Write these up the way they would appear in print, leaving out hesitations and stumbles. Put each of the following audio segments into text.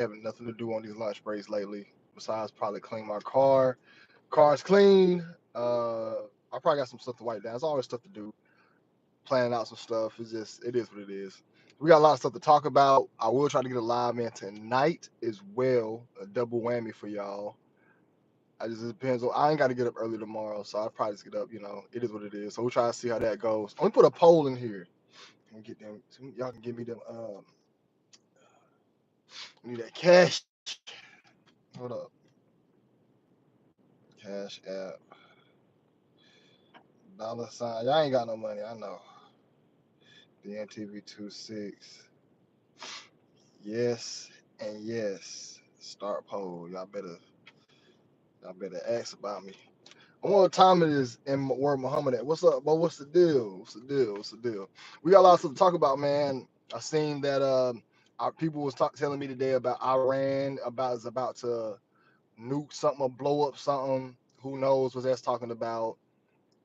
having nothing to do on these lunch breaks lately besides probably clean my car. Car's clean. I probably got some stuff to wipe down. There's always stuff to do. Planning out some stuff. It is what it is. We got a lot of stuff to talk about. I will try to get a live in tonight as well. A double whammy for y'all. I just it depends on. I ain't got to get up early tomorrow, so I'll probably just get up. It is what it is. So we'll try to see how that goes. Let me put a poll in here and get them. So y'all can give me them. I need that cash. Hold up. Cash app. $. Y'all ain't got no money. I know. BNTV26. Yes and yes. Start poll. Y'all better ask about me. I wonder what time it is in where Muhammad at. What's up, bro? What's the deal? What's the deal? We got a lot of stuff to talk about, man. I seen that our people was telling me today about Iran is about to nuke something or blow up something. Who knows what that's talking about?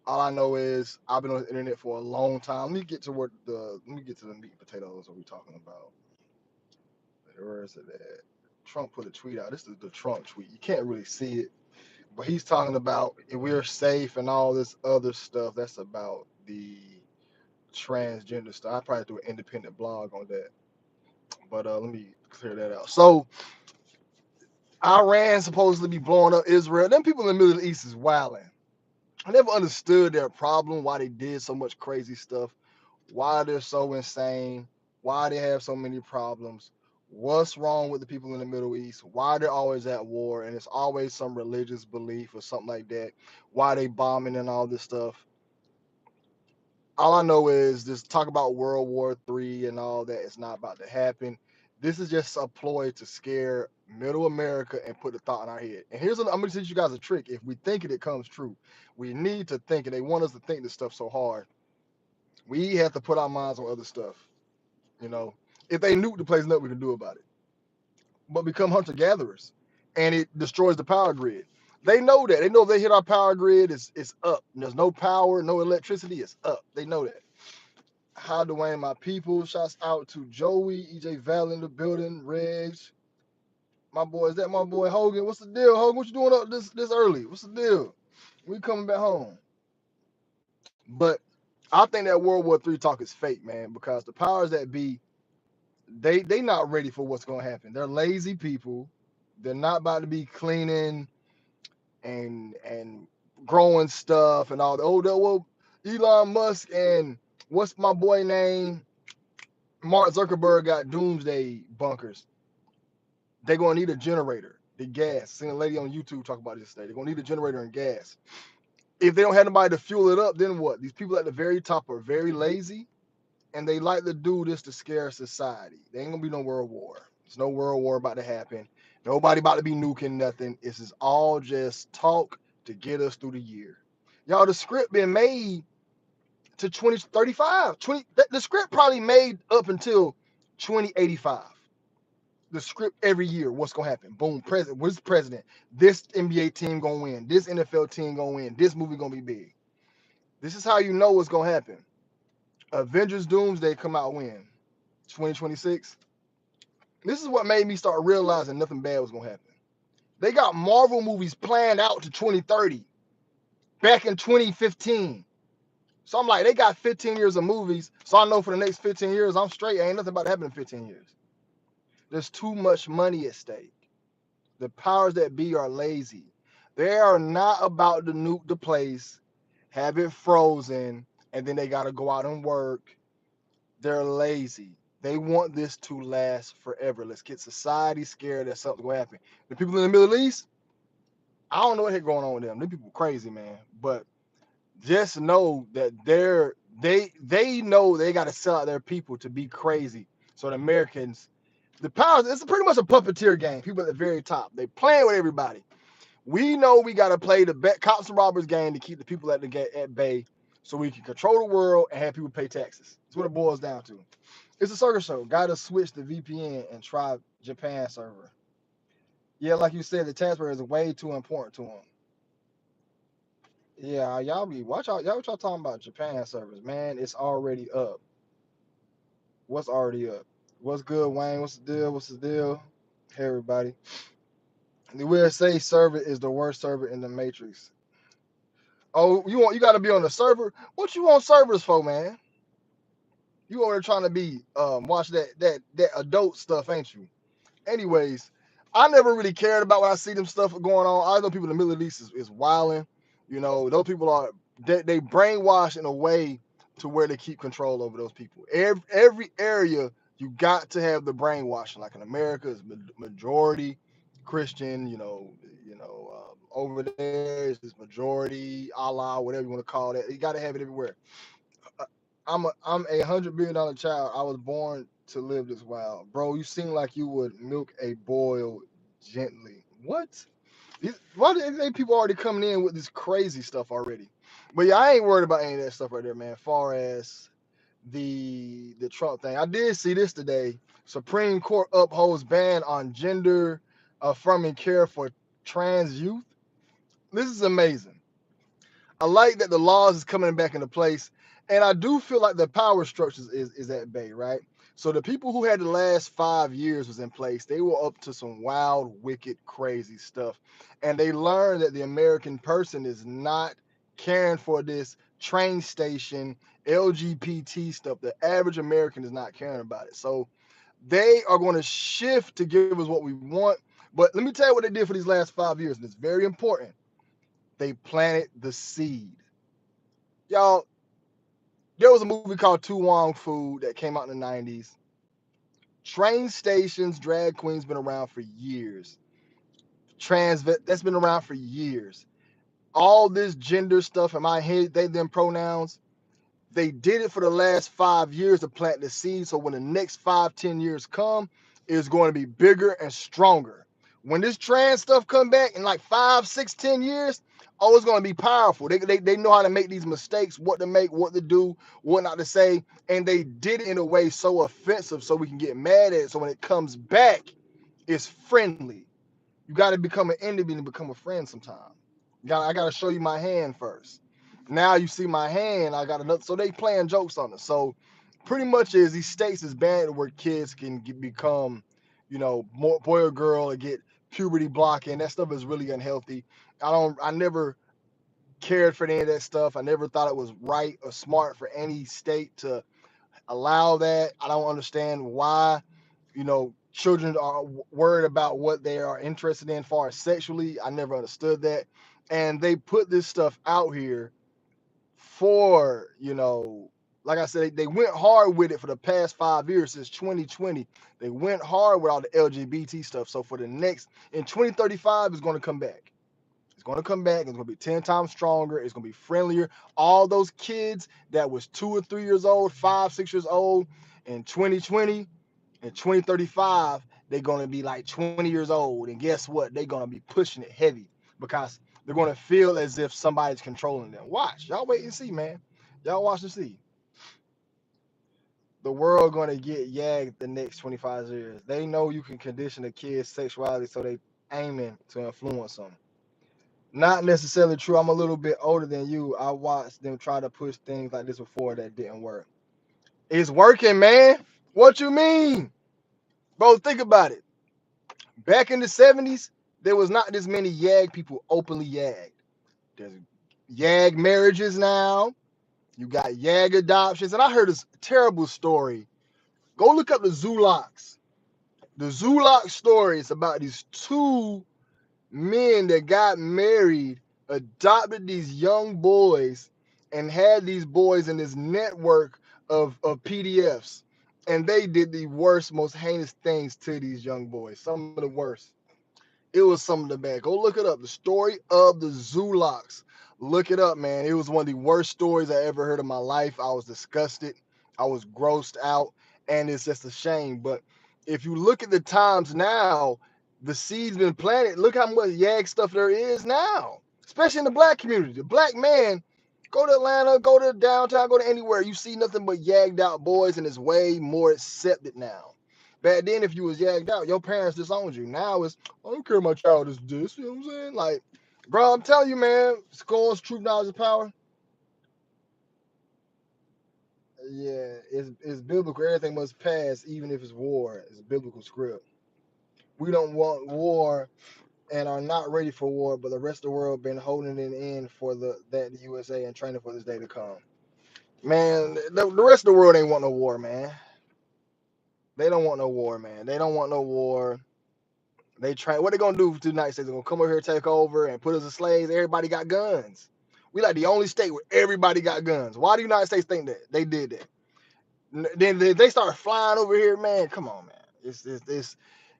All I know is I've been on the internet for a long time. Let me get to the meat and potatoes. What we talking about? Where is it at? Trump put a tweet out. This is the Trump tweet. You can't really see it, but he's talking about if we're safe and all this other stuff. That's about the transgender stuff. I probably do an independent blog on that, but let me clear that out. So Iran supposedly be blowing up Israel. Them people in the Middle East is wilding. I never understood their problem, why they did so much crazy stuff, why they're so insane, why they have so many problems, what's wrong with the people in the Middle East, why they're always at war, and it's always some religious belief or something like that, why they bombing and all this stuff. All I know is just talk about World War III and all that. It's not about to happen. This is just a ploy to scare middle America and put the thought in our head. And I'm going to teach you guys a trick. If we think it comes true. We need to think it. They want us to think this stuff so hard. We have to put our minds on other stuff. You know, if they nuke the place, nothing we can do about it. But become hunter gatherers, and it destroys the power grid. They know that. They know if they hit our power grid, it's up. And there's no power, no electricity. It's up. They know that. Hi, Dwayne, my people. Shouts out to Joey, EJ Val in the building, Regs. My boy, is that my boy Hogan? What's the deal, Hogan? What you doing up this early? What's the deal? We coming back home. But I think that World War III talk is fake, man, because the powers that be, they not ready for what's gonna happen. They're lazy people. They're not about to be cleaning and growing stuff and all that. Well, Elon Musk and what's my boy name? Mark Zuckerberg got doomsday bunkers. They're gonna need a generator, the gas. Seen a lady on YouTube talk about this today. They're gonna need a generator and gas. If they don't have nobody to fuel it up, then what? These people at the very top are very lazy, and they like to do this to scare society. There ain't gonna be no world war. There's no world war about to happen. Nobody about to be nuking nothing. This is all just talk to get us through the year. Y'all, the script been made to 2035. The script probably made up until 2085. The script every year. What's gonna happen? Boom, president. What's president? This NBA team gonna win. This NFL team gonna win. This movie gonna be big. This is how you know what's gonna happen. Avengers Doomsday come out when? 2026. This is what made me start realizing nothing bad was gonna happen. They got Marvel movies planned out to 2030, back in 2015. So I'm like, they got 15 years of movies. So I know for the next 15 years, I'm straight. Ain't nothing about to happen in 15 years. There's too much money at stake. The powers that be are lazy. They are not about to nuke the place, have it frozen, and then they got to go out and work. They're lazy. They want this to last forever. Let's get society scared that something's going to happen. The people in the Middle East, I don't know what heck going on with them. Them people crazy, man. But just know that they know they got to sell out their people to be crazy. So the Americans, the powers, it's pretty much a puppeteer game. People at the very top, they playing with everybody. We know we got to play the cops and robbers game to keep the people at bay, so we can control the world and have people pay taxes. That's what it boils down to. It's a circus show. Got to switch the VPN and try Japan server. Yeah, like you said, the transfer is way too important to them. Yeah, y'all be watch out. Y'all what y'all talking about Japan servers, man? It's already up. What's already up? What's good, Wayne? What's the deal? What's the deal? Hey everybody. The will say servant is the worst servant in the matrix. Oh, you gotta be on the server? What you want servers for, man? You over there trying to be watch that adult stuff, ain't you? Anyways, I never really cared about when I see them stuff going on. I know people in the Middle East is wilding. You know, those people are they brainwash in a way to where they keep control over those people. Every area you got to have the brainwashing. Like in America, it's majority Christian. Over there is majority Allah, whatever you want to call that. You got to have it everywhere. uh, I'm a $100 billion child. I was born to live this wild, bro. You seem like you would milk a boil gently. What? Why do they people already coming in with this crazy stuff already? But yeah, I ain't worried about any of that stuff right there, man. Far as the Trump thing, I did see this today. Supreme Court upholds ban on gender affirming care for trans youth. This is amazing. I like that the laws is coming back into place, and I do feel like the power structures is at bay, right? So the people who had the last 5 years was in place, they were up to some wild, wicked, crazy stuff, and they learned that the American person is not caring for this train station LGBT stuff. The average American is not caring about it. So they are going to shift to give us what we want. But let me tell you what they did for these last 5 years, and it's very important. They planted the seed. Y'all, there was a movie called Tu Wong Fu that came out in the 90s. Train stations, drag queens been around for years. That's been around for years. All this gender stuff, am I head, they, them pronouns, they did it for the last 5 years to plant the seed. So when the next 5, 10 years come, it's going to be bigger and stronger. When this trans stuff come back in like 5, 6, 10 years, oh, it's going to be powerful. They know how to make these mistakes, what to make, what to do, what not to say. And they did it in a way so offensive so we can get mad at it. So when it comes back, it's friendly. You got to become an enemy to become a friend sometime. I got to show you my hand first. Now you see my hand, I got another. So they playing jokes on us. So pretty much is these states is banned where kids can become, more boy or girl and get puberty blocking. That stuff is really unhealthy. I never cared for any of that stuff. I never thought it was right or smart for any state to allow that. I don't understand why, children are worried about what they are interested in far as sexually. I never understood that. And they put this stuff out here for, like I said, they went hard with it for the past 5 years since 2020. They went hard with all the LGBT stuff. So for the next, in 2035, it's going to come back. It's going to come back. It's going to be 10 times stronger. It's going to be friendlier. All those kids that was 2 or 3 years old, 5, 6 years old in 2020 and 2035, they're going to be like 20 years old. And guess what? They're going to be pushing it heavy because they're going to feel as if somebody's controlling them. Watch. Y'all wait and see, man. Y'all watch and see. The world going to get yagged the next 25 years. They know you can condition a kid's sexuality, so they aiming to influence them. Not necessarily true. I'm a little bit older than you. I watched them try to push things like this before that didn't work. It's working, man. What you mean? Bro, think about it. Back in the 70s, there was not this many YAG people openly yagged. There's YAG marriages now. You got YAG adoptions. And I heard this terrible story. Go look up the Zulaks. The Zulak story is about these two men that got married, adopted these young boys, and had these boys in this network of PDFs. And they did the worst, most heinous things to these young boys. Some of the worst. It was some of the bad. Go look it up. The story of the Zulaks. Look it up, man. It was one of the worst stories I ever heard in my life. I was disgusted. I was grossed out. And it's just a shame. But if you look at the times now, the seed's been planted. Look how much YAG stuff there is now, especially in the black community. The black man, go to Atlanta, go to downtown, go to anywhere. You see nothing but yagged out boys, and it's way more accepted now. Back then, if you was yagged out, your parents disowned you. Now it's, I don't care my child is this. You know what I'm saying? Like, bro, I'm telling you, man, scores, truth, knowledge, and power. Yeah, it's biblical. Everything must pass, even if it's war. It's a biblical script. We don't want war and are not ready for war, but the rest of the world been holding it in for the USA and training for this day to come. Man, the rest of the world ain't want no war, man. They don't want no war, man. They don't want no war. They try. What they gonna do to the United States? They're gonna come over here, take over, and put us as slaves. Everybody got guns. We like the only state where everybody got guns. Why do the United States think that they did that? Then they start flying over here, man. Come on, man. It's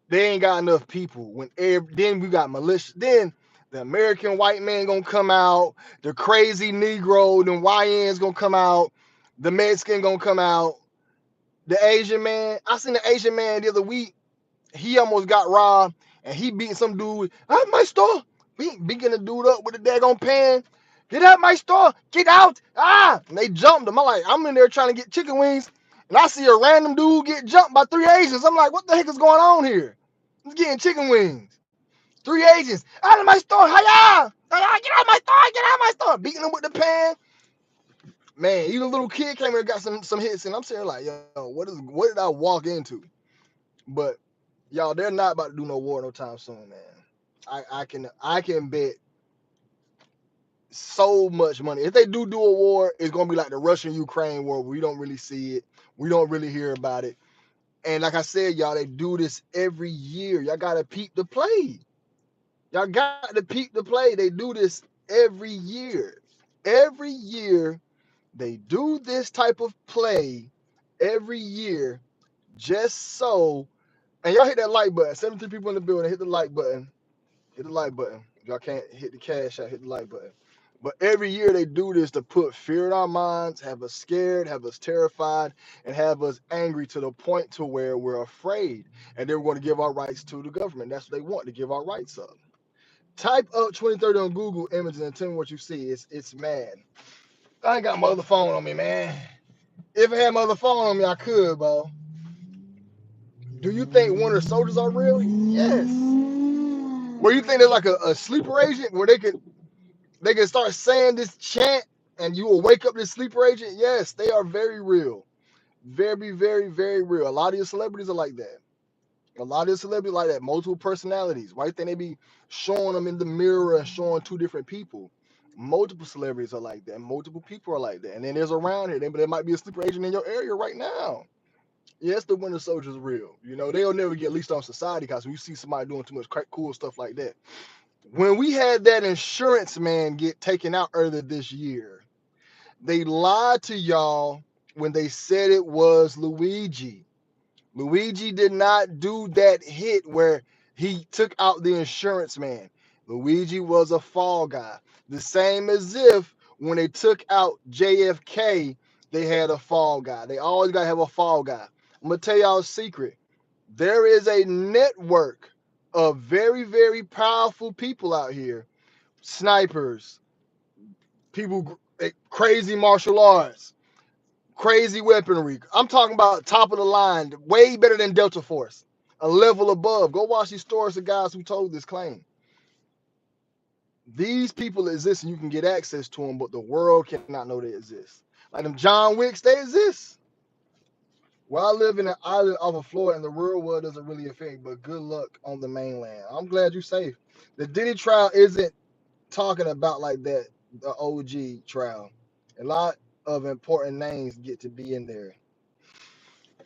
they ain't got enough people. Then we got militia. Then the American white man gonna come out. The crazy Negro, them YNs gonna come out. The Mexican gonna come out. The Asian man. I seen the Asian man the other week. He almost got robbed, and he beat some dude at my store. He beating the dude up with a daggone pan. Get out my store! Get out! Ah! And they jumped him. I'm in there trying to get chicken wings, and I see a random dude get jumped by 3 Asians. I'm like, what the heck is going on here? He's getting chicken wings. 3 Asians out of my store! Hiya! Get out my store! Get out my store! Beating him with the pan. Man, even a little kid came here and got some hits, and I'm saying like, yo, what did I walk into? But y'all, they're not about to do no war no time soon, man. I can bet so much money. If they do a war, it's gonna be like the Russian-Ukraine war. We don't really see it. We don't really hear about it. And like I said, y'all, they do this every year. Y'all gotta peep the play. Y'all got to peep the play. They do this every year. Every year, they do this type of play every year just so. And y'all hit that like button. 17 people in the building. Hit the like button. Hit the like button. If y'all can't hit the cash out, hit the like button. But every year they do this to put fear in our minds, have us scared, have us terrified, and have us angry to the point to where we're afraid. And they're going to give our rights to the government. That's what they want, to give our rights up. Type up 2030 on Google Images and tell me what you see. It's mad. I ain't got my other phone on me, man. If I had my other phone on me, I could, bro. Do you think Winter Soldiers are real? Yes. Where you think they're like a sleeper agent where they can start saying this chant and you will wake up this sleeper agent? Yes, they are very real. Very, very, very real. A lot of your celebrities are like that. A lot of your celebrities like that. Multiple personalities. Why you think they be showing them in the mirror and showing two different people? Multiple celebrities are like that. Multiple people are like that. And then there's around here. There might be a sleeper agent in your area right now. Yes, the Winter Soldier's real. You know, they'll never get leased on society because when you see somebody doing too much cool stuff like that. When we had that insurance man get taken out earlier this year, they lied to y'all when they said it was Luigi. Luigi did not do that hit where he took out the insurance man. Luigi was a fall guy. The same as if when they took out JFK, they had a fall guy. They always got to have a fall guy. I'm going to tell y'all a secret. There is a network of very, very powerful people out here. Snipers, people, crazy martial arts, crazy weaponry. I'm talking about top of the line, way better than Delta Force, a level above. Go watch these stories of guys who told this claim. These people exist and you can get access to them, but the world cannot know they exist. Like them John Wicks, they exist. Well, I live in an island off of Florida and the real world doesn't really affect, but good luck on the mainland. I'm glad you're safe. The Diddy trial isn't talking about like that, the OG trial. A lot of important names get to be in there.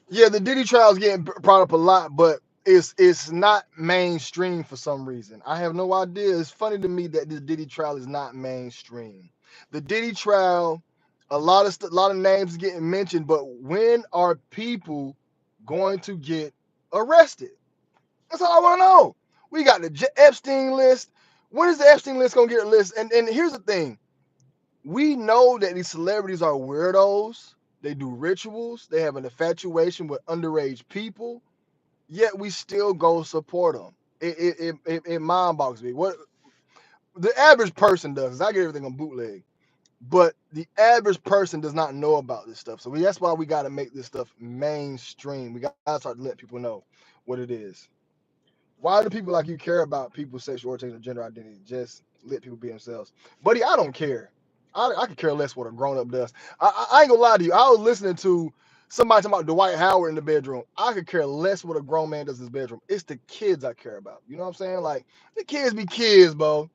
Yeah, the Diddy trial is getting brought up a lot, but it's not mainstream for some reason. I have no idea. It's funny to me that the Diddy trial is not mainstream. The Diddy trial, a lot of names getting mentioned, but when are people going to get arrested? That's all I want to know. We got the Epstein list. When is the Epstein list gonna get a list? And here's the thing: we know that these celebrities are weirdos. They do rituals. They have an infatuation with underage people. Yet we still go support them. It mind boggles me. What the average person does is I get everything on bootleg, but the average person does not know about this stuff. So that's why we got to make this stuff mainstream. We got to start to let people know what it is. Why do people like you care about people's sexual orientation or gender identity? Just let people be themselves. Buddy, I don't care. I could care less what a grown-up does. I ain't gonna lie to you. I was listening to Somebody talking about Dwight Howard in the bedroom. I could care less what a grown man does in his bedroom. It's the kids I care about. You know what I'm saying? Like, the kids be kids, bro.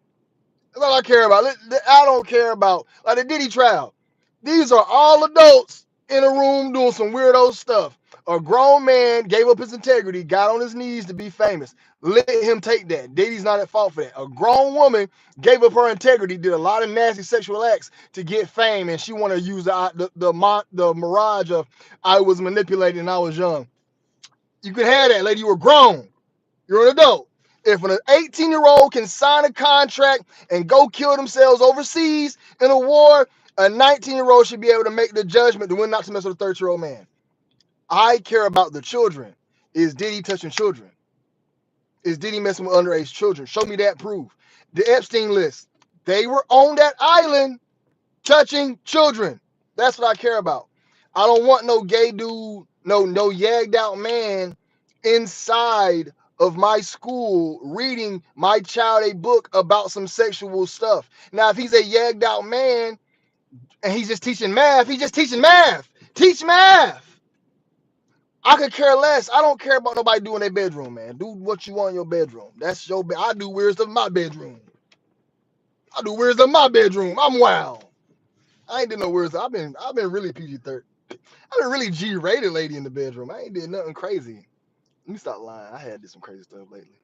That's all I care about. I don't care about like the Diddy trial. These are all adults in a room doing some weirdo stuff. A grown man gave up his integrity, got on his knees to be famous. Let him take that. Diddy's not at fault for that. A grown woman gave up her integrity, did a lot of nasty sexual acts to get fame, and she want to use the mirage of I was manipulated and I was young. You could have that, lady. You were grown. You're an adult. If an 18-year-old can sign a contract and go kill themselves overseas in a war, a 19-year-old should be able to make the judgment to when not to mess with a 30-year-old man. I care about the children. Is Diddy touching children? Is Diddy messing with underage children? Show me that proof. The Epstein list. They were on that island touching children. That's what I care about. I don't want no gay dude, no yagged out man inside of my school reading my child a book about some sexual stuff. Now, if he's a yagged out man and he's just teaching math, he's just teaching math. Teach math. I could care less. I don't care about nobody doing their bedroom, man. Do what you want in your bedroom. That's your bed. I do weird stuff in my bedroom. I do weird stuff in my bedroom. I'm wild. I ain't did no weird stuff. I've been really PG-13. I've been really G-rated lady in the bedroom. I ain't did nothing crazy. Let me stop lying. I had did some crazy stuff lately.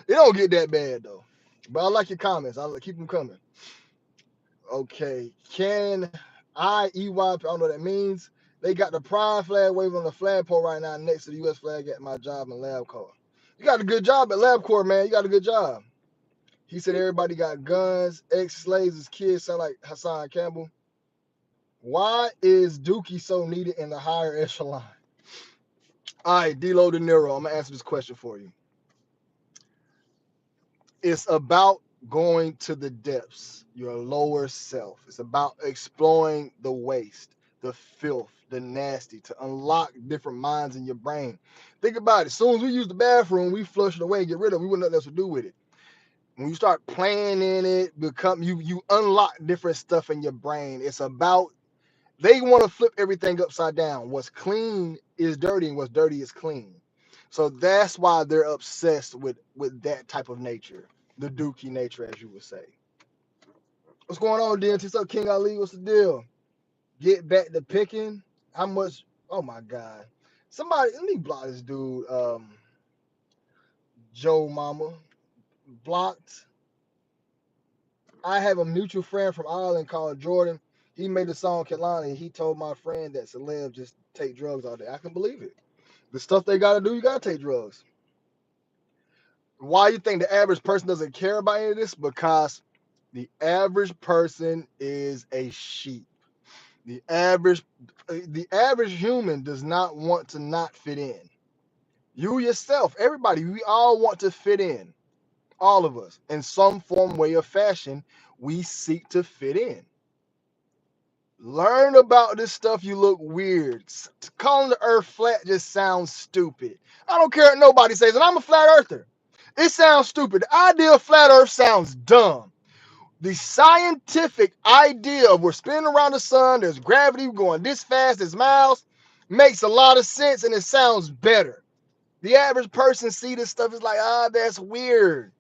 It don't get that bad though. But I like your comments. I'll keep them coming. Okay. Can I don't know what that means. They got the pride flag waving on the flagpole right now next to the U.S. flag at my job in LabCorp. You got a good job at LabCorp, man. You got a good job. He said everybody got guns. Ex-slaves as kids sound like Hassan Campbell. Why is Dookie so needed in the higher echelon? All right, D-Lo De Niro, I'm going to answer this question for you. It's about going to the depths, your lower self. It's about exploring the waste, the filth, the nasty, to unlock different minds in your brain. Think about it. As soon as we use the bathroom, we flush it away and get rid of it. We wouldn't know what else to do with it. When you start playing in it, you unlock different stuff in your brain. It's about they want to flip everything upside down. What's clean is dirty, and what's dirty is clean. So that's why they're obsessed with that type of nature, the dookie nature, as you would say. What's going on, DNT? What's up, King Ali? What's the deal? Get back to picking. How much? Oh my God! Somebody, let me block this dude. Joe Mama blocked. I have a mutual friend from Ireland called Jordan. He made a song Kehlani. He told my friend that celebs just take drugs all day. I can believe it. The stuff they got to do, you got to take drugs. Why you think the average person doesn't care about any of this? Because the average person is a sheep. The average human does not want to not fit in. You yourself, everybody, we all want to fit in. All of us, in some form, way, or fashion, we seek to fit in. Learn about this stuff. You look weird. Calling the earth flat just sounds stupid. I don't care what nobody says, and I'm a flat earther. It sounds stupid. The idea of flat earth sounds dumb. The scientific idea of we're spinning around the sun, there's gravity going this fast as miles, makes a lot of sense, and it sounds better. The average person see this stuff is like, that's weird.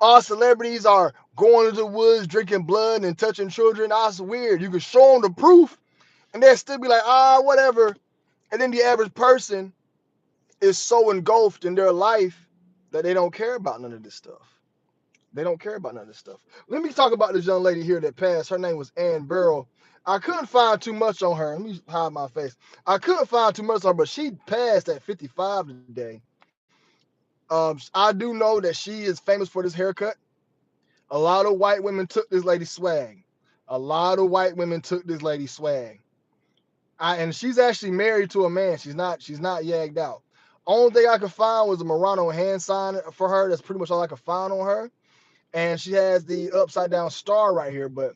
All celebrities are going into the woods, drinking blood and touching children. That's weird. You can show them the proof, and they'll still be like, whatever. And then the average person is so engulfed in their life that they don't care about none of this stuff. They don't care about none of this stuff. Let me talk about this young lady here that passed. Her name was Ann Burrell. I couldn't find too much on her. Let me hide my face. I couldn't find too much on her, but she passed at 55 today. I do know that she is famous for this haircut. A lot of white women took this lady's swag. A lot of white women took this lady's swag. And she's actually married to a man. She's not yagged out. Only thing I could find was a Murano hand sign for her. That's pretty much all I could find on her. And she has the upside down star right here. But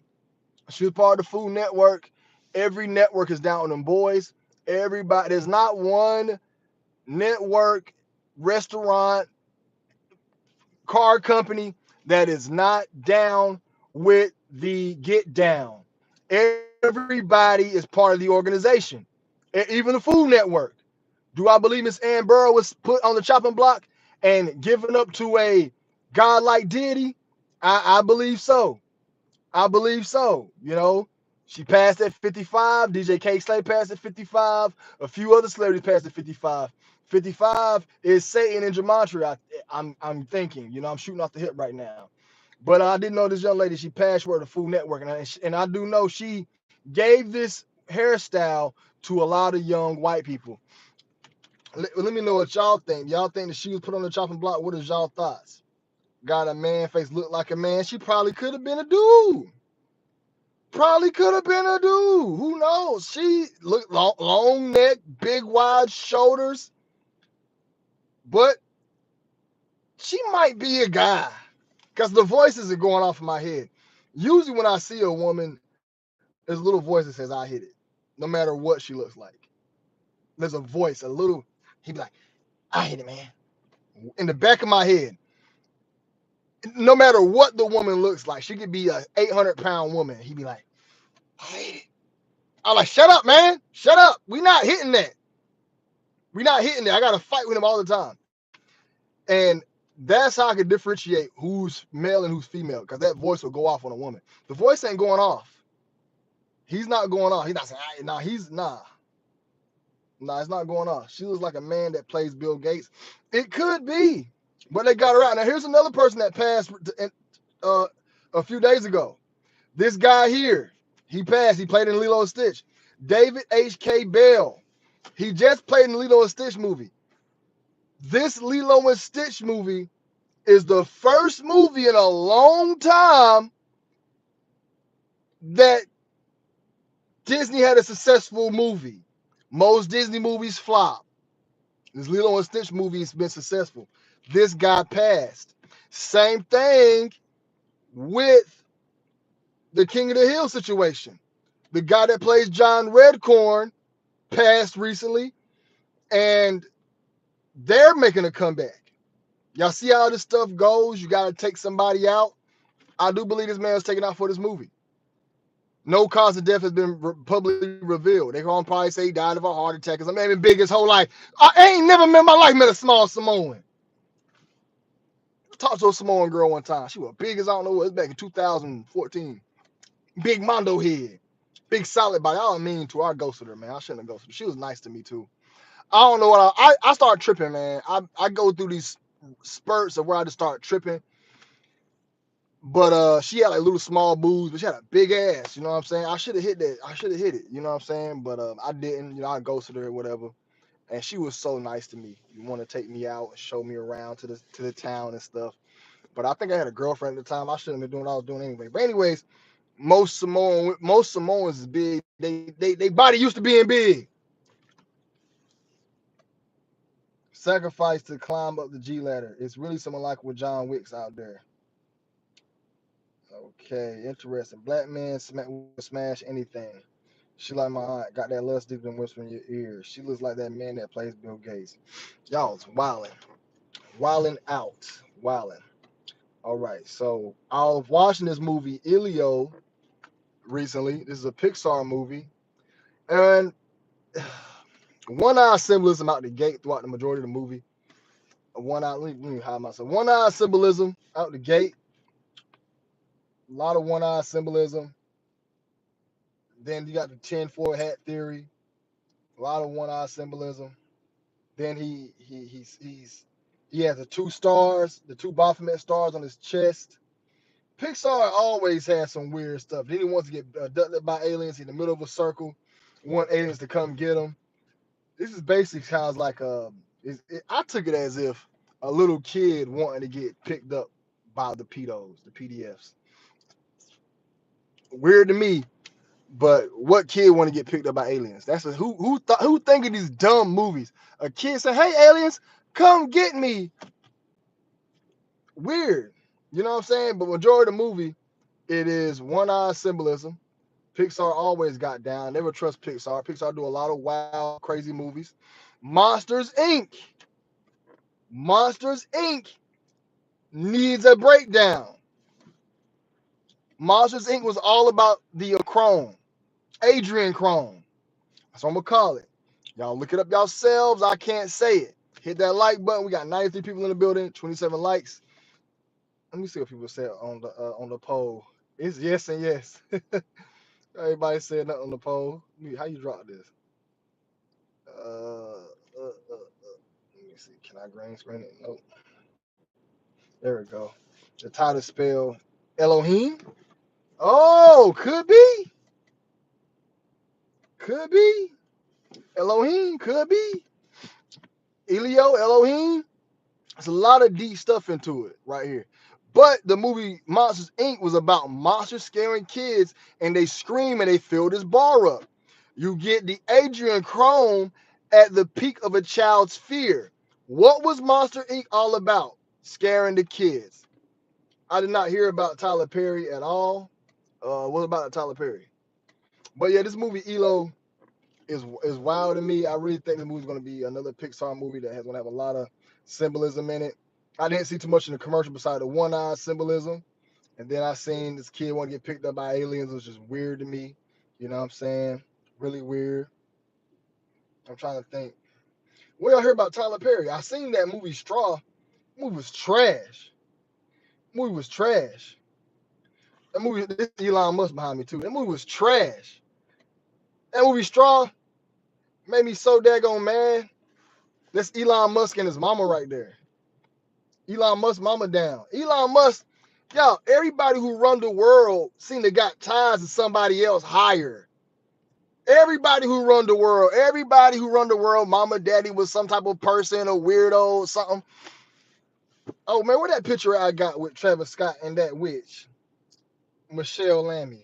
she was part of the Food Network. Every network is down on them boys. Everybody. There's not one network, restaurant, car company that is not down with the get down. Everybody is part of the organization. And even the Food Network. Do I believe Miss Ann Burrell was put on the chopping block and given up to a godlike deity? I believe so. I believe so. You know, she passed at 55. DJ K Slay passed at 55. A few other celebrities passed at 55. 55 is Satan and Gematria. I'm thinking. You know, I'm shooting off the hip right now. But I didn't know this young lady. She passed for the Food Network, and I do know she gave this hairstyle to a lot of young white people. Let me know what y'all think. Y'all think that she was put on the chopping block? What is y'all thoughts? Got a man face, look like a man. She probably could have been a dude. Probably could have been a dude. Who knows? She looked long neck, big wide shoulders, but she might be a guy because the voices are going off in my head. Usually, when I see a woman, there's a little voice that says, "I hit it," no matter what she looks like. There's a voice, a little. He'd be like, "I hit it, man," in the back of my head. No matter what the woman looks like, she could be a 800-pound woman. He'd be like, "I hit it." I'm like, "Shut up, man! Shut up! We not hitting that. We not hitting that. I got to fight with him all the time." And that's how I can differentiate who's male and who's female, because that voice will go off on a woman. The voice ain't going off. He's not going off. He's not saying, nah, it's not going off. She looks like a man that plays Bill Gates. It could be, but they got her out. Now, here's another person that passed uh, a few days ago. This guy here, he passed. He played in Lilo and Stitch. David H.K. Bell. He just played in the Lilo and Stitch movie. This Lilo and Stitch movie is the first movie in a long time that Disney had a successful movie. Most Disney movies flop. This Lilo and Stitch movie has been successful. This guy passed. Same thing with the King of the Hill situation. The guy that plays John Redcorn passed recently, and they're making a comeback. Y'all see how this stuff goes? You got to take somebody out. I do believe this man was taken out for this movie. No cause of death has been publicly revealed. They're going to probably say he died of a heart attack because I'm been big his whole life. I ain't never met my life met a small Samoan. Talked to a Samoan girl one time. She was big as I don't know what. It was back in 2014. Big Mondo head. Big solid body. I don't mean to. I ghosted her, man. I shouldn't have ghosted her. She was nice to me, too. I don't know what I start tripping, man. I go through these spurts of where I just start tripping. But she had like little small boobs, but she had a big ass. You know what I'm saying? I should have hit that. I should have hit it. You know what I'm saying? But I didn't. You know, I ghosted her or whatever. And she was so nice to me. You want to take me out and show me around to the town and stuff. But I think I had a girlfriend at the time. I shouldn't have been doing what I was doing anyway. But anyways, most Samoans is big. They body used to being big. Sacrifice to climb up the G ladder. It's really someone like with John Wicks out there. Okay, interesting. Black man smash anything. She like my aunt, got that lust deep and whisper in your ear. She looks like that man that plays Bill Gates. Y'all is wilding out, wilding. All right, so I was watching this movie Elio recently. This is a Pixar movie, and one-eye symbolism out the gate throughout the majority of the movie. One-eye, let me hide myself. One-eye symbolism out the gate. A lot of one-eye symbolism. Then you got the tinfoil hat theory. A lot of one-eye symbolism. Then he has the two stars, the two Baphomet stars on his chest. Pixar always has some weird stuff. Then he wants to get abducted by aliens in the middle of a circle, want aliens to come get him. This is basically sounds like I took it as if a little kid wanting to get picked up by the pedos, the PDFs. Weird to me, but what kid want to get picked up by aliens? Who think of these dumb movies? A kid say, "Hey, aliens, come get me." Weird, you know what I'm saying? But majority of the movie, it is one-eye symbolism. Pixar always got down. Never trust Pixar. Pixar do a lot of wild, crazy movies. Monsters Inc. Monsters Inc. needs a breakdown. Monsters Inc. was all about the Crone, Adrian Crone. That's what I'm gonna call it. Y'all look it up yourselves. I can't say it. Hit that like button. We got 93 people in the building, 27 likes. Let me see what people said on the poll. It's yes and yes. Everybody said nothing on the poll. How you drop this? Let me see. Can I green screen it? Nope. There we go. The title spell Elohim. Oh, could be. Could be. Elohim. Could be. Elio, Elohim. There's a lot of deep stuff into it right here. But the movie Monsters Inc. was about monsters scaring kids, and they scream and they fill this bar up. You get the Adrian Crone at the peak of a child's fear. What was Monster Inc. all about? Scaring the kids. I did not hear about Tyler Perry at all. What about Tyler Perry? But yeah, this movie Elo is wild to me. I really think the movie's gonna be another Pixar movie that has gonna have a lot of symbolism in it. I didn't see too much in the commercial beside the one-eye symbolism, and then I seen this kid want to get picked up by aliens, which is weird to me. You know what I'm saying? Really weird. I'm trying to think. What y'all heard about Tyler Perry? I seen that movie Straw. The movie was trash. The movie was trash. That movie, this Elon Musk behind me too. That movie was trash. That movie Straw made me so daggone mad. That's Elon Musk and his mama right there. Elon Musk mama down. Elon Musk, y'all, everybody who run the world seem to got ties to somebody else higher. Everybody who run the world, mama, daddy was some type of person, a weirdo, or something. Oh man, where that picture I got with Travis Scott and that witch, Michelle Lammy.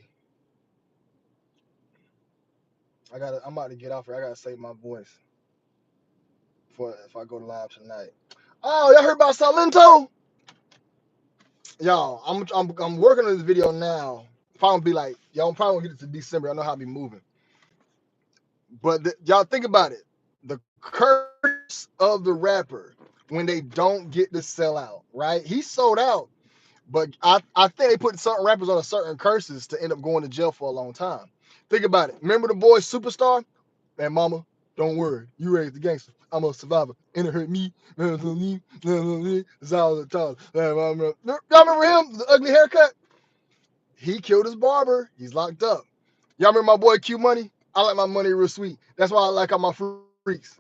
I'm about to get off here. I gotta save my voice for if I go live tonight. Oh, y'all heard about Salento? Y'all, I'm working on this video now. Probably be like, y'all probably won't get it to December. I know how I be moving. But y'all think about it. The curse of the rapper when they don't get to sell out, right? He sold out, but I think they put certain rappers on a certain curses to end up going to jail for a long time. Think about it. Remember the boy Superstar? Man, mama, don't worry. You raised the gangster. I'm a survivor. And it hurt me. It's all the time. Y'all remember him? The ugly haircut? He killed his barber. He's locked up. Y'all remember my boy Q Money? I like my money real sweet. That's why I like all my freaks.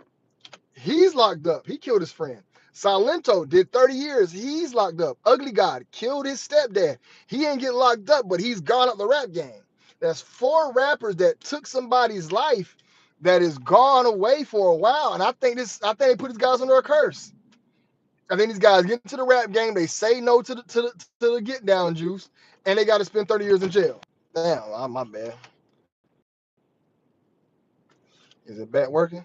He's locked up. He killed his friend. Silento did 30 years. He's locked up. Ugly God killed his stepdad. He ain't get locked up, but he's gone up the rap game. That's 4 rappers that took somebody's life that is gone away for a while. And I think they put these guys under a curse. I think these guys get into the rap game. They say no to the get down juice, and they got to spend 30 years in jail. Damn, my bad. Is it back working?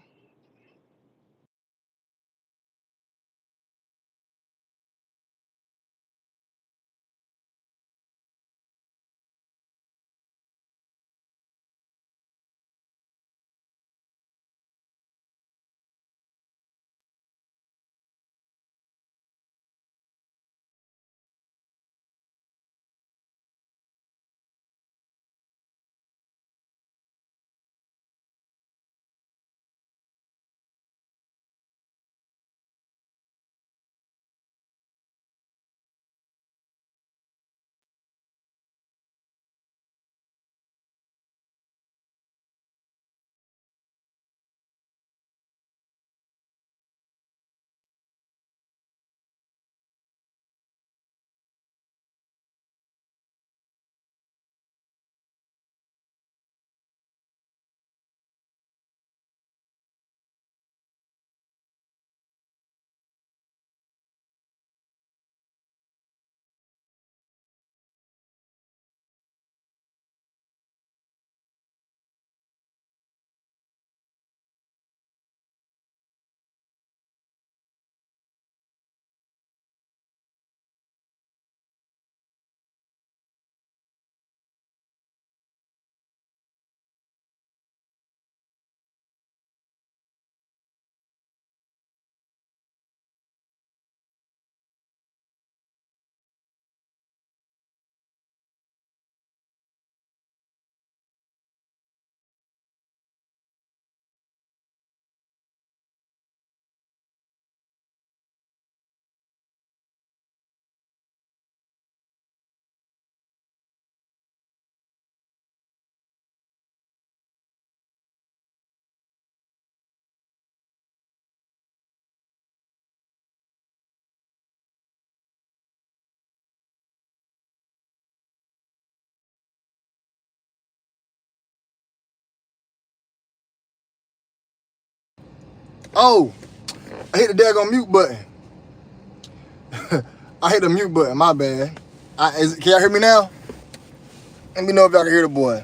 Oh, I hit the daggone mute button. I hit the mute button, my bad. Can y'all hear me now? Let me know if y'all can hear the boy.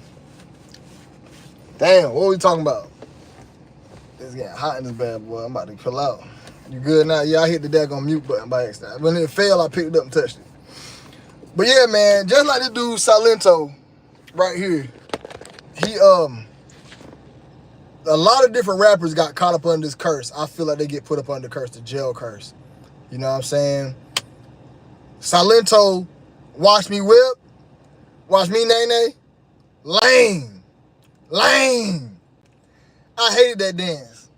Damn, what are we talking about? It's getting hot in this bad boy. I'm about to pull out. You good now? Yeah, I hit the daggone mute button by accident. When it failed, I picked it up and touched it. But yeah, man, just like this dude Silento right here, he a lot of different rappers got caught up under this curse. I feel like they get put up under the curse, the jail curse. You know what I'm saying? Silento, watch me whip, watch me nay-nay. Lame. I hated that dance.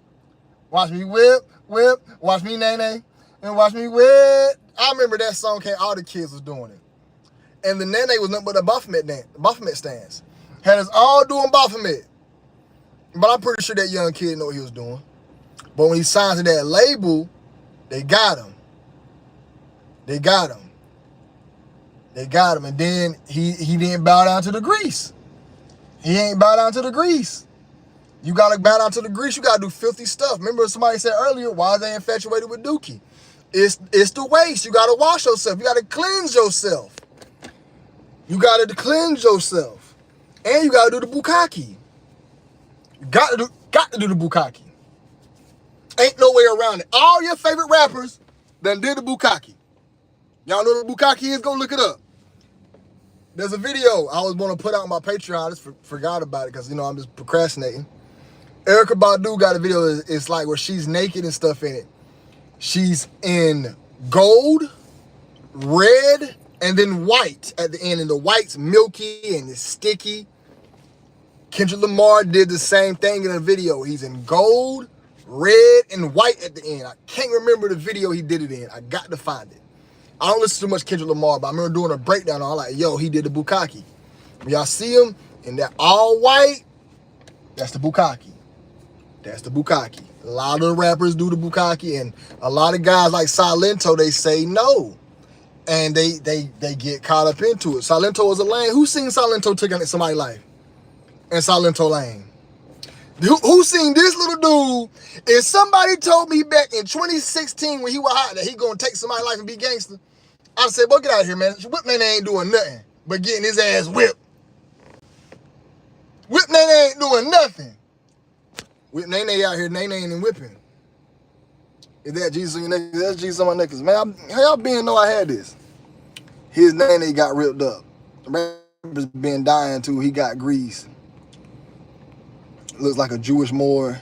Watch me whip, watch me nay-nay, and watch me whip. I remember that song came, all the kids was doing it. And the nay-nay was nothing but a Baphomet stance. Had us all doing Baphomet. But I'm pretty sure that young kid know what he was doing. But when he signed to that label, they got him. And then he didn't bow down to the grease. He ain't bow down to the grease. You gotta bow down to the grease. You gotta do filthy stuff. Remember somebody said earlier, why are they infatuated with Dookie? It's the waste. You gotta wash yourself. You gotta cleanse yourself. And you gotta do the bukkake. You got to do the bukkake. Ain't no way around it. All your favorite rappers done did the bukkake. Y'all know what the bukkake is? Go look it up. There's a video I was going to put out on my Patreon. I just forgot about it because, you know, I'm just procrastinating. Erykah Badu got a video. It's like where she's naked and stuff in it. She's in gold, red, and then white at the end. And the white's milky and it's sticky. Kendrick Lamar did the same thing in a video. He's in gold, red, and white at the end. I can't remember the video he did it in. I got to find it. I don't listen to much Kendrick Lamar, but I remember doing a breakdown. I'm like, yo, he did the bukkake. When y'all see him in that all white, that's the bukkake. A lot of the rappers do the bukkake, and a lot of guys like Silento, they say no. And they get caught up into it. Silento is a lame. Who seen Silento taking somebody's life? And Silento lame. Who seen this little dude? If somebody told me back in 2016 when he was hot that he gonna take somebody's life and be gangster, I'd say, boy, get out of here, man. Whip Nene ain't doing nothing but getting his ass whipped. Whip Nene ain't doing nothing. Whip Nene out here, Nene ain't whipping. Is that Jesus on your neck? That's Jesus on my necklace. Man, how y'all been know I had this? His Nene got ripped up. The rapper's been dying too. He got greased. Looks like a Jewish Moor.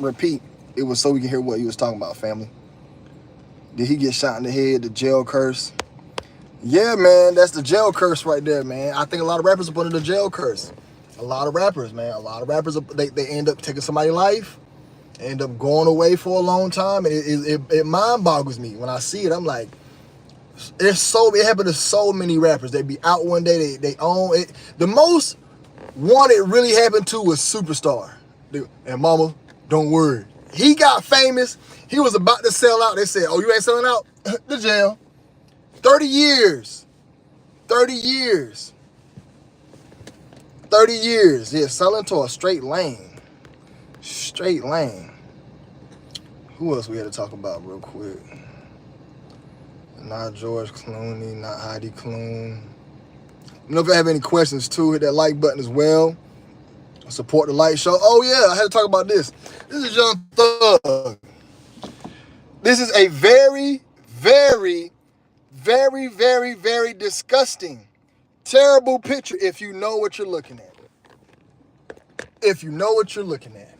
Repeat. It was so we can hear what he was talking about, family. Did he get shot in the head? The jail curse? Yeah, man. That's the jail curse right there, man. I think a lot of rappers are under the jail curse. A lot of rappers, man. A lot of rappers, they end up taking somebody's life. End up going away for a long time. And it mind boggles me. When I see it, I'm like, it happened to so many rappers. They be out one day, they own it. The most one it really happened to was Superstar. And mama, don't worry. He got famous. He was about to sell out. They said, oh, you ain't selling out? The jail. 30 years. 30 years. 30 years. Yeah, selling to a straight lane. Straight lane. Who else we had to talk about real quick? Not George Clooney, not Heidi Klum. You know, if you have any questions too, hit that like button as well. Support the light show. Oh yeah, I had to talk about this. This is Young Thug. This is a very, very, very, very, very disgusting, terrible picture if you know what you're looking at. If you know what you're looking at.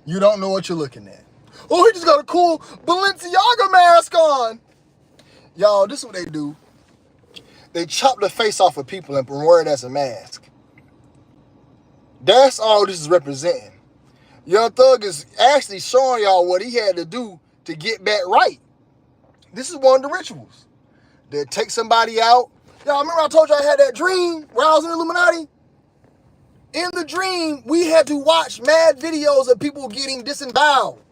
You don't know what you're looking at. Oh, he just got a cool Balenciaga mask on. Y'all, this is what they do. They chop the face off of people and wear it as a mask. That's all this is representing. Young Thug is actually showing y'all what he had to do to get back right. This is one of the rituals. They take somebody out. Y'all remember I told you I had that dream where I was in the Illuminati? In the dream, we had to watch mad videos of people getting disemboweled.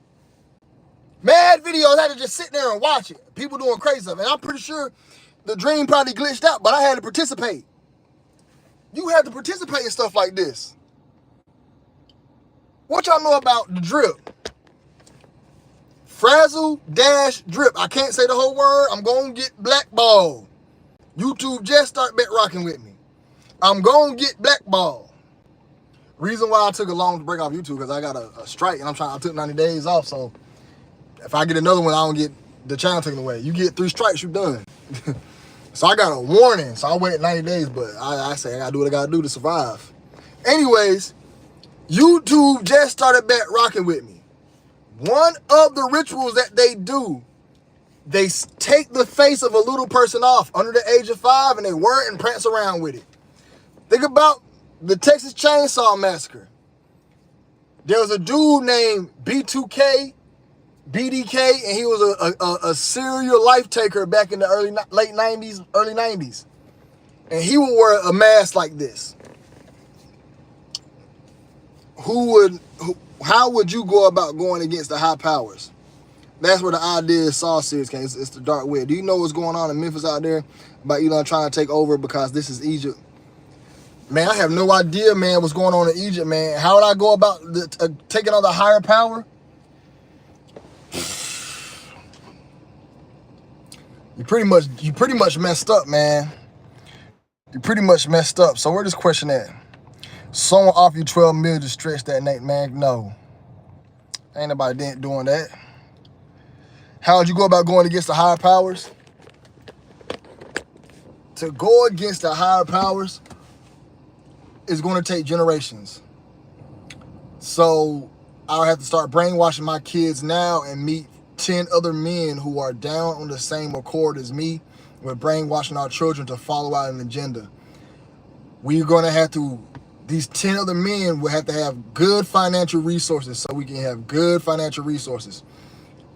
Mad videos, I had to just sit there and watch it. People doing crazy stuff. And I'm pretty sure the dream probably glitched out, but I had to participate. You had to participate in stuff like this. What y'all know about the drip? Frazzle dash drip. I can't say the whole word. I'm going to get blackballed. YouTube just start bet rocking with me. I'm going to get blackballed. Reason why I took a long break off YouTube because I got a strike and I took 90 days off. So if I get another one, I don't get the channel taken away. You get 3 strikes, you're done. So I got a warning. So I waited 90 days, but I say I got to do what I got to do to survive. Anyways, YouTube just started back rocking with me. One of the rituals that they do, they take the face of a little person off under the age of 5 and they wear it and prance around with it. Think about the Texas Chainsaw Massacre. There was a dude named B2K, BDK, and he was a serial life taker back in the late 90s. And he would wear a mask like this. How would you go about going against the high powers? That's where the idea Saw series came. It's the dark web. Do you know what's going on in Memphis out there about Elon trying to take over because this is Egypt? Man, I have no idea, man, what's going on in Egypt, man. How would I go about taking on the higher power? You pretty much messed up, man. You pretty much messed up. So where this question at? Someone offer you 12 million to stretch that, Nate, man. No. Ain't nobody doing that. How would you go about going against the higher powers? To go against the higher powers is going to take generations. So I'll have to start brainwashing my kids now and meet 10 other men who are down on the same accord as me. We're brainwashing our children to follow out an agenda. We're going to have to, these 10 other men will have to have good financial resources so we can have good financial resources.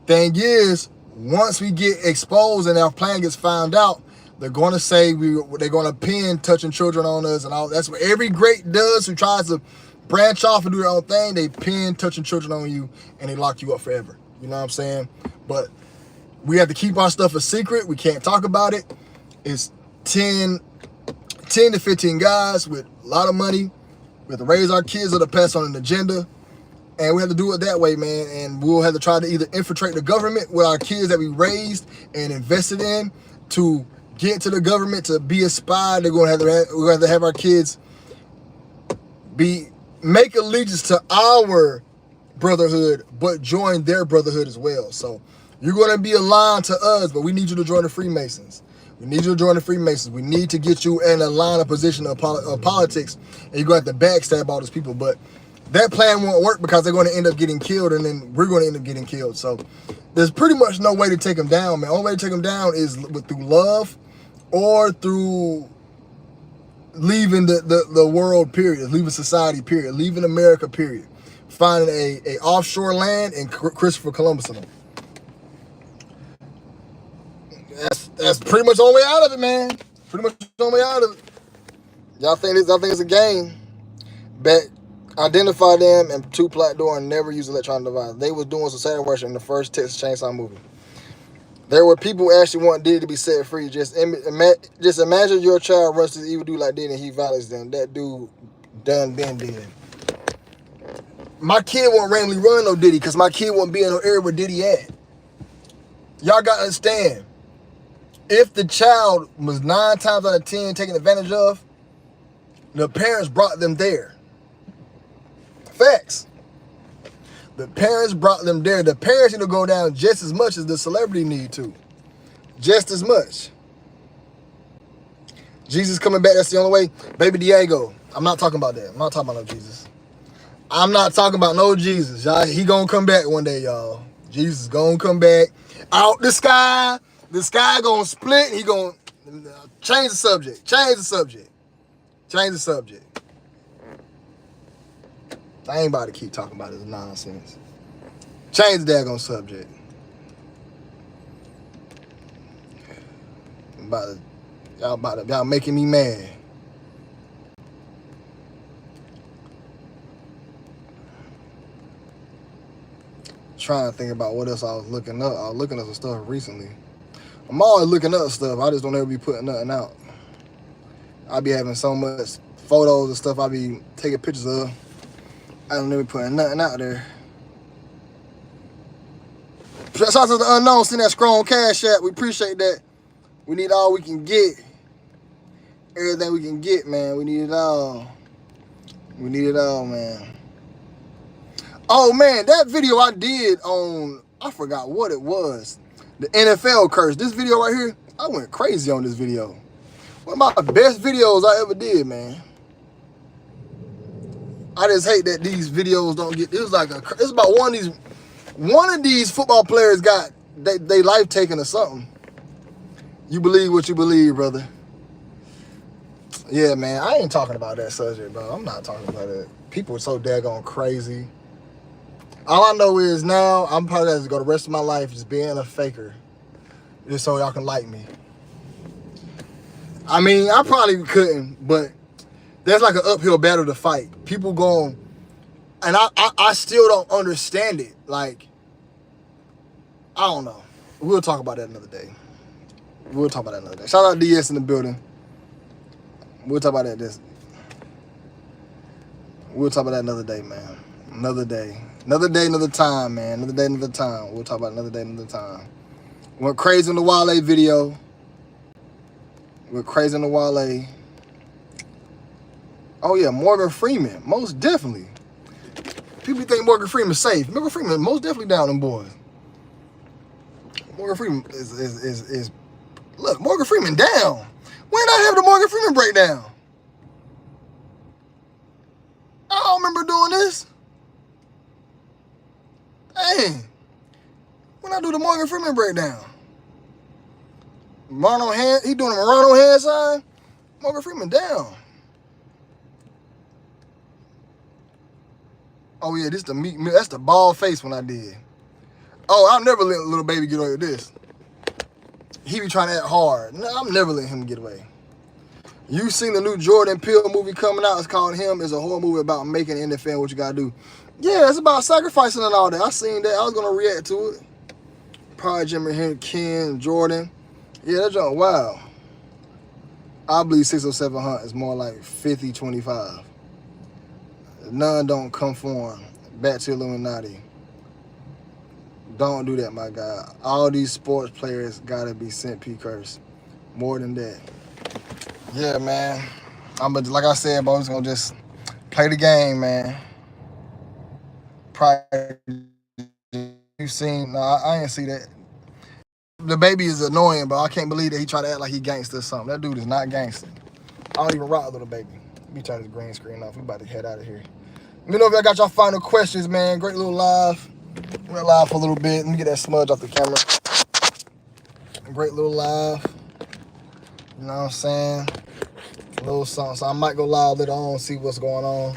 Thing is, once we get exposed and our plan gets found out, they're going to say they're going to pin touching children on us and all. That's what every great does who tries to branch off and do their own thing. They pin touching children on you and they lock you up forever. You know what I'm saying? But we have to keep our stuff a secret. We can't talk about it. It's 10 to 15 guys with a lot of money. We have to raise our kids or to pass on an agenda. And we have to do it that way, man. And we'll have to try to either infiltrate the government with our kids that we raised and invested in to get to the government to be a spy. We're going to have to have our kids make allegiance to our brotherhood, but join their brotherhood as well. So you're going to be aligned to us, but we need you to join the Freemasons. We need you to join the Freemasons. We need to get you in a line of position of politics, and you're going to have to backstab all these people. But that plan won't work because they're going to end up getting killed, and then we're going to end up getting killed. So there's pretty much no way to take them down, man. The only way to take them down is through love or through leaving the world, period. Leaving society, period. Leaving America, period. Finding a offshore land and Christopher Columbus in them. That's pretty much the only way out of it, man. Pretty much the only way out of it. Y'all think it's a game. Bet identify them and 2 plat door and never use electronic device. They was doing society worship in the first Texas Chainsaw movie. There were people who actually want Diddy to be set free. Just imagine your child runs to the evil dude like Diddy and he violates them. That dude done been dead. My kid won't randomly run no Diddy because my kid won't be in no area where Diddy at. Y'all got to understand. If the child was 9 times out of 10 taken advantage of, the parents brought them there. Facts. The parents brought them there. The parents need to go down just as much as the celebrity need to. Just as much. Jesus coming back, that's the only way. Baby Diego, I'm not talking about that. I'm not talking about no Jesus. I'm not talking about no Jesus. Y'all, he gonna come back one day, y'all. Jesus gonna come back out the sky. The sky gonna split. He gonna change the subject. Change the subject. Change the subject. I ain't about to keep talking about this nonsense. Change the daggone subject. Y'all making me mad. Trying to think about what else I was looking up. I was looking up some stuff recently. I'm always looking up stuff. I just don't ever be putting nothing out. I be having so much photos and stuff I be taking pictures of. I don't never putting nothing out there. Shout out to the unknown, send that scroll on Cash App. We appreciate that. We need all we can get. Everything we can get, man. We need it all. We need it all, man. Oh, man, that video I did on, I forgot what it was. The NFL curse. This video right here, I went crazy on this video. One of my best videos I ever did, man. I just hate that these videos don't get, it's about one of these football players got they life taken or something. You believe what you believe, brother. Yeah, man, I ain't talking about that subject, bro. I'm not talking about it. People are so daggone crazy. All I know is now I'm probably going to go the rest of my life just being a faker, just so y'all can like me. I mean, I probably couldn't, but there's like an uphill battle to fight. People going, and I still don't understand it. Like, I don't know. We'll talk about that another day. Shout out DS in the building. We'll talk about that We'll talk about that another day, man. Another day, another time, man. Another day, another time. We'll talk about another day, another time. Went crazy in the Wale video. Oh, yeah, Morgan Freeman. Most definitely. People think Morgan Freeman's safe. Morgan Freeman most definitely down them boys. Morgan Freeman is look, Morgan Freeman down. When did I have the Morgan Freeman breakdown? I don't remember doing this. Hey, when I do the Morgan Freeman breakdown, Marlon hand, he doing a Marlon hand sign. Morgan Freeman down. Oh yeah, this the meat. That's the bald face when I did. Oh, I'll never let little baby get away with this. He be trying to act hard. No, I'm never letting him get away. You seen the new Jordan Peele movie coming out? It's called Him. It's a horror movie about making the NFL what you gotta do. Yeah, it's about sacrificing and all that. I seen that. I was gonna react to it. Probably Jimmy, Ken, Jordan. Yeah, that joint, wow. I believe 607 Hunt is more like 50-25. None don't conform. Back to Illuminati. Don't do that, my guy. All these sports players gotta be sent P-curse. More than that. Yeah, man. Like I said, bro, I'm just gonna just play the game, man. Probably you seen, no, I ain't see that. The baby is annoying, but I can't believe that he tried to act like he gangster or something. That dude is not gangster. I don't even rock little baby. Let me turn this green screen off. We about to head out of here. Let me know if y'all got y'all final questions, man. Great little live. We're live for a little bit. Let me get that smudge off the camera. Great little live. You know what I'm saying? A little something. So I might go live later on, see what's going on.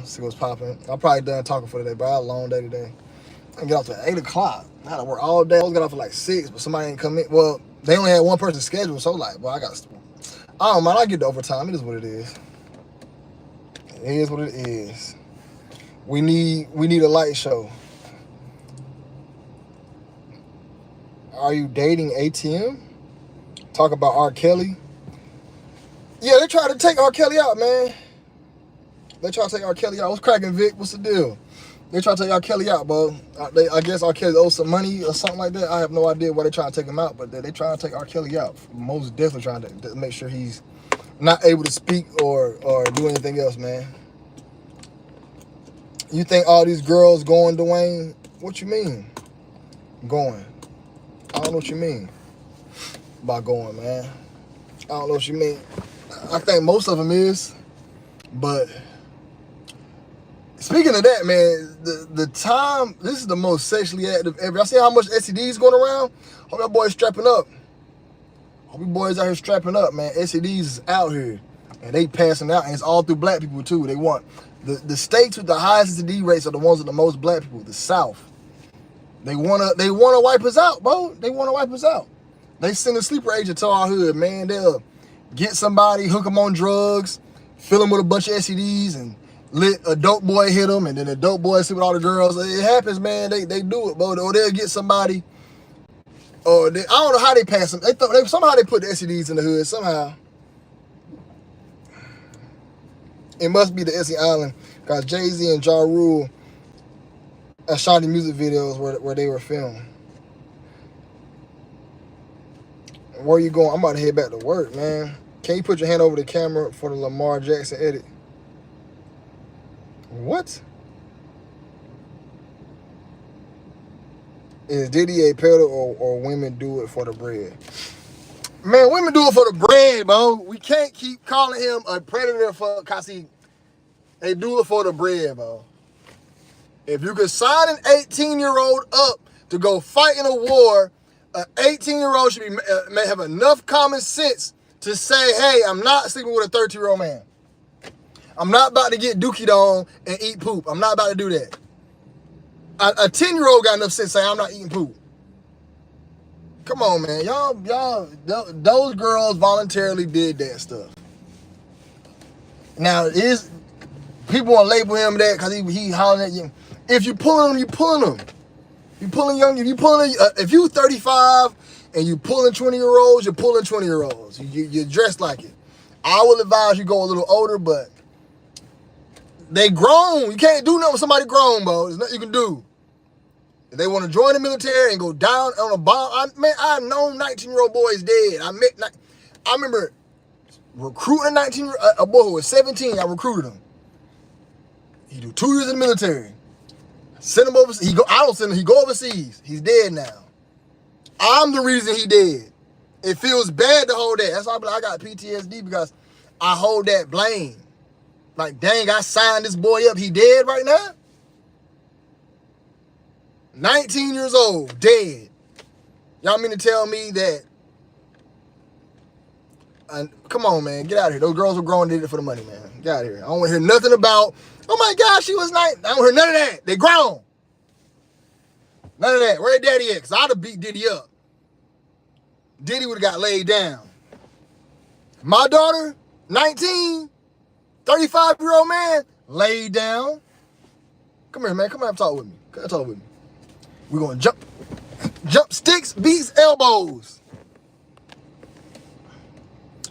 See what's popping. I'm probably done talking for today, but I had a long day today. I get off at 8 o'clock. I had to work all day. I was getting off at like 6, but somebody ain't come in. Well, they only had one person scheduled, so like, well, I don't mind. I get the overtime. It is what it is. It is what it is. We need a light show. Are you dating ATM? Talk about R. Kelly. Yeah, they tried to take R. Kelly out, man. They tried to take R. Kelly out. What's cracking, Vic? What's the deal? They tried to take R. Kelly out, bro. I guess R. Kelly owes some money or something like that. I have no idea why they trying to take him out, but they trying to take R. Kelly out. Most definitely trying to make sure he's not able to speak or do anything else, man. You think all these girls going, Dwayne? What you mean? Going. I don't know what you mean by going, man. I don't know what you mean. I think most of them is, but speaking of that, man, the time, this is the most sexually active ever. I see how much STDs going around. Hope y'all boys strapping up. Hope you boys out here strapping up, man. STDs is out here, and they passing out, and it's all through black people too. They want the states with the highest STD rates are the ones with the most black people. The South. They wanna wipe us out, bro. They wanna wipe us out. They send a sleeper agent to our hood, man. They'll get somebody, hook them on drugs, fill them with a bunch of STDs, and let a dope boy hit them, and then the dope boy sleep with all the girls. It happens, man. They do it, bro. Or they'll get somebody. Or I don't know how they pass them. Somehow they put the STDs in the hood. Somehow. It must be the SE Island Got Jay-Z and Ja Rule shot the music videos where they were filmed. Where you going? I'm about to head back to work, man. Can you put your hand over the camera for the Lamar Jackson edit? What? Is Diddy a peddler or women do it for the bread? Man, women do it for the bread, bro. We can't keep calling him a predator because they do it for the bread, bro. If you could sign an 18-year-old up to go fight in a war, an 18-year-old should may have enough common sense to say, hey, I'm not sleeping with a 13-year-old man. I'm not about to get dookied on and eat poop. I'm not about to do that. A 10-year-old got enough sense to say, I'm not eating poop. Come on, man. Y'all, those girls voluntarily did that stuff. Now, people want to label him that because he hollering at you. If you pulling them, you pulling them. You pulling young. If you 35 and you pulling 20-year-olds, you're pulling 20-year-olds. You're dressed like it. I will advise you go a little older, but they grown. You can't do nothing with somebody grown, bro. There's nothing you can do. If they want to join the military and go down on a bomb, I've known 19-year-old boys dead. I remember recruiting a boy who was 17. I recruited him. He do 2 years in the military. Send him overseas. I don't send him. He go overseas. He's dead now. I'm the reason he dead. It feels bad to hold that. That's why I got PTSD because I hold that blame. Like, dang, I signed this boy up. He dead right now? 19 years old, dead. Y'all mean to tell me that? Come on, man. Get out of here. Those girls were grown and did it for the money, man. Get out of here. I don't want to hear nothing about, oh my gosh, she was 9. I don't hear none of that. They grown. None of that. Where daddy at? Because I'd have beat Diddy up. Diddy would have got laid down. My daughter, 19, 35-year-old man, laid down. Come here, man. Come here and talk with me. Come here, talk with me. We're going to jump sticks, beats, elbows.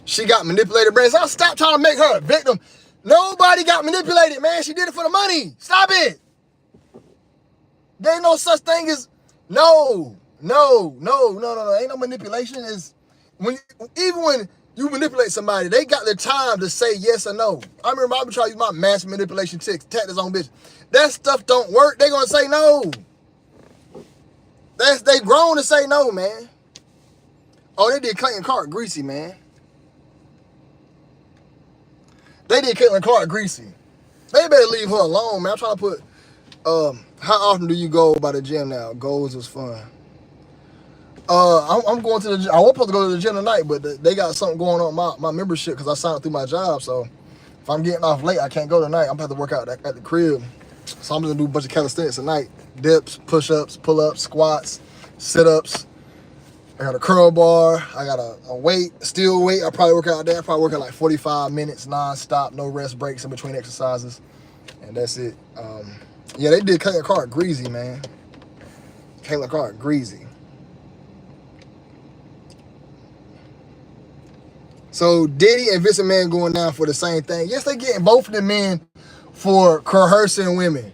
She got manipulated brains. I'll stop trying to make her a victim. Nobody got manipulated, man. She did it for the money. Stop it. There ain't no such thing as no. Ain't no manipulation. Even when you manipulate somebody, they got the time to say yes or no. I remember I would try to use my mass manipulation tactics on bitch. That stuff don't work. They gonna say no. They grown to say no, man. Oh, they did Clayton Clark greasy, man. They did Caitlin Clark greasy. They better leave her alone, man. I'm trying to put, how often do you go by the gym now? Goals is fun. I'm going to the gym. I was supposed to go to the gym tonight, but they got something going on my membership because I signed up through my job. So if I'm getting off late, I can't go tonight. I'm going to have to work out at the crib. So I'm just going to do a bunch of calisthenics tonight. Dips, push-ups, pull-ups, squats, sit-ups. I got a curl bar. I got a weight, steel weight. I probably work out there. I probably work out like 45 minutes non-stop, no rest breaks in between exercises. And that's it. Yeah, they did Caitlin Clark greasy, man. Caitlin Clark greasy. So Diddy and Vincent Man going down for the same thing. Yes, they getting both of the men for coercing women.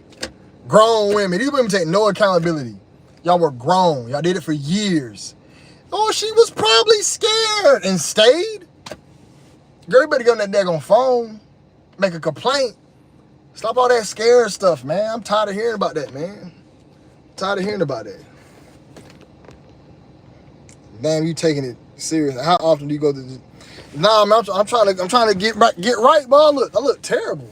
Grown women. These women take no accountability. Y'all were grown. Y'all did it for years. Oh, she was probably scared and stayed. Girl, you better get on that daggone phone. Make a complaint. Stop all that scared stuff, man. I'm tired of hearing about that, man. Tired of hearing about that. Damn, you taking it serious. How often do you go to the... Nah, man, I'm trying to get right, bro. I look terrible.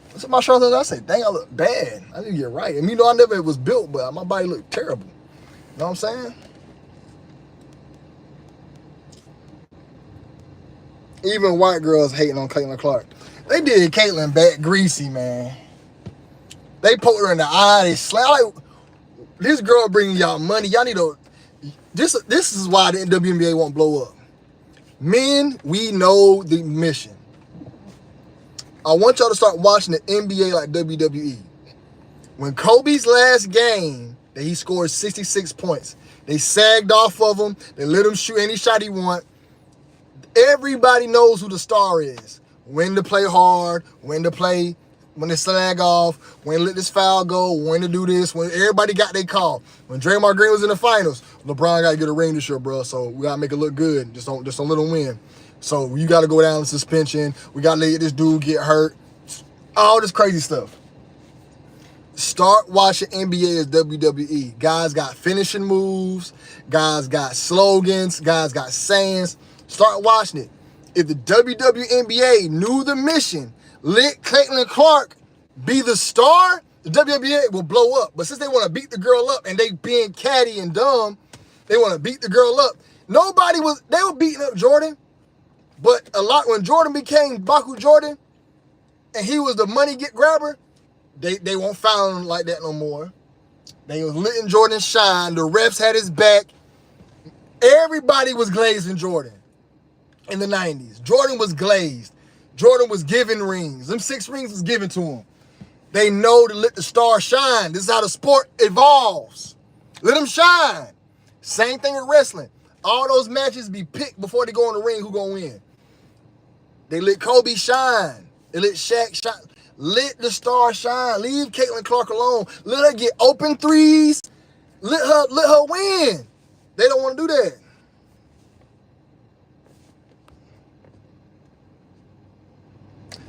That's what my shirt said. I said, dang, I look bad. I need to get right. And you know, I never was built, but my body looked terrible. You know what I'm saying? Even white girls hating on Caitlin Clark. They did Caitlin back greasy, man. They poked her in the eye. They slapped. Like, this girl bringing y'all money. Y'all need to... This is why the WNBA won't blow up. Men, we know the mission. I want y'all to start watching the NBA like WWE. When Kobe's last game, that he scored 66 points, they sagged off of him. They let him shoot any shot he want. Everybody knows who the star is. When to play hard, when to play when they slag off, when they let this foul go, when to do this, when everybody got their call. When Draymond Green was in the finals, LeBron got to get a ring this year, bro. So we got to make it look good. Just don't let him win. So you got to go down in suspension. We got to let this dude get hurt. All this crazy stuff. Start watching NBA as WWE. Guys got finishing moves. Guys got slogans. Guys got sayings. Start watching it. If the WNBA knew the mission, let Caitlin Clark be the star, the WNBA will blow up. But since they want to beat the girl up and they being catty and dumb, they want to beat the girl up. They were beating up Jordan, but a lot when Jordan became Baku Jordan and he was the money grabber, they won't foul him like that no more. They was letting Jordan shine. The refs had his back. Everybody was glazing Jordan in the 90s. Jordan was glazed. Jordan was given rings. Them 6 rings was given to him. They know to let the star shine. This is how the sport evolves. Let them shine. Same thing with wrestling. All those matches be picked before they go in the ring who gonna win. They let Kobe shine. They let Shaq shine. Let the star shine. Leave Caitlin Clark alone. Let her get open threes. Let her win. They don't want to do that.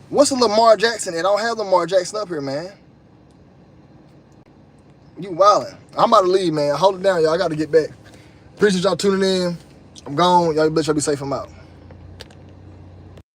What's a Lamar Jackson? I don't have Lamar Jackson up here, man. You wildin'. I'm about to leave, man. Hold it down, y'all. I got to get back. Appreciate y'all tuning in. I'm gone. Y'all be safe. I'm out.